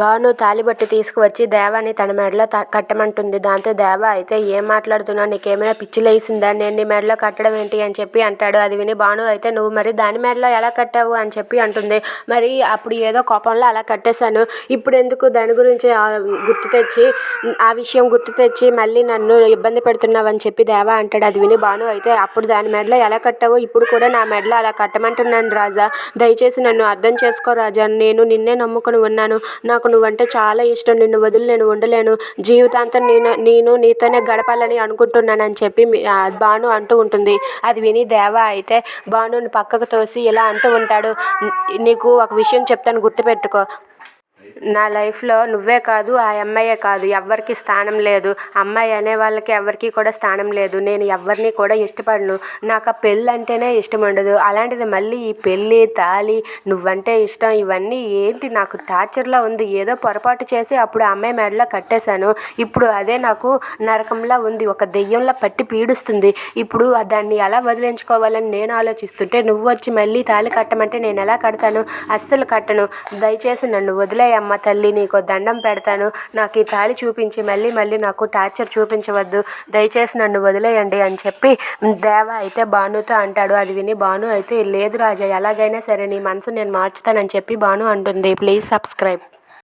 భాను తాళిబొట్టు తీసుకువచ్చి దేవాని తన మెడలో కట్టమంటుంది. దాంతో దేవా అయితే ఏం మాట్లాడుతున్నావు, నీకేమైనా పిచ్చి లేసిందా, నేను నీ మెడలో కట్టడం ఏంటి అని చెప్పి అంటాడు. అది విని భాను అయితే నువ్వు మరి దాని మెడలో ఎలా కట్టావు అని చెప్పి అంటుంది. మరి అప్పుడు ఏదో కోపంలో అలా కట్టేశాను, ఇప్పుడు ఎందుకు దాని గురించి ఆ విషయం గుర్తు తెచ్చి మళ్ళీ నన్ను ఇబ్బంది పెడుతున్నావు అని చెప్పి దేవా అంటాడు. అది విని భాను అయితే అప్పుడు దాని మెడలో ఎలా కట్టావో ఇప్పుడు కూడా నా మెడలో అలా కట్టమంటున్నాను రాజా, దయచేసి నన్ను అర్థం చేసుకో రాజా, నేను నిన్నే నమ్ముకుని ఉన్నాను, నాకు నువ్వంటే చాలా ఇష్టం, నిన్ను వదిలి నేను ఉండలేను, జీవితాంతం నేను నీతోనే గడపాలని అనుకుంటున్నానని చెప్పి భాను అంటూ ఉంటుంది. అది విని దేవా అయితే భానుని పక్కకు తోసి ఇలా అంటూ ఉంటాడు. నీకు ఒక విషయం చెప్తాను, గుర్తుపెట్టుకో, నా లైఫ్లో నువ్వే కాదు ఆ అమ్మాయే కాదు ఎవ్వరికి స్థానం లేదు, అమ్మాయి అనే వాళ్ళకి ఎవరికి కూడా స్థానం లేదు, నేను ఎవరిని కూడా ఇష్టపడను, నాకు ఆ పెళ్ళి అంటేనే ఇష్టం ఉండదు, అలాంటిది మళ్ళీ ఈ పెళ్ళి తాళి నువ్వంటే ఇష్టం ఇవన్నీ ఏంటి, నాకు టార్చర్లా ఉంది, ఏదో పొరపాటు చేసి అప్పుడు ఆ అమ్మాయి మెడలో కట్టేశాను, ఇప్పుడు అదే నాకు నరకంలా ఉంది, ఒక దెయ్యంలా పట్టి పీడిస్తుంది, ఇప్పుడు దాన్ని ఎలా వదిలించుకోవాలని నేను ఆలోచిస్తుంటే నువ్వు వచ్చి మళ్ళీ తాళి కట్టమంటే నేను ఎలా కడతాను, అస్సలు కట్టను, దయచేసి నన్ను వదిలేయమ్మ తల్లి, నీకు దండం పెడతాను, నాకు ఈ తాళి చూపించి మళ్ళీ నాకు టార్చర్ చూపించవద్దు, దయచేసి నన్ను వదిలేయండి అని చెప్పి దేవా అయితే భానుతో అంటాడు. అది విని భాను అయితే లేదు రాజా, ఎలాగైనా సరే నీ మనసు నేను మార్చుతానని చెప్పి భాను అంటుంది. Please subscribe.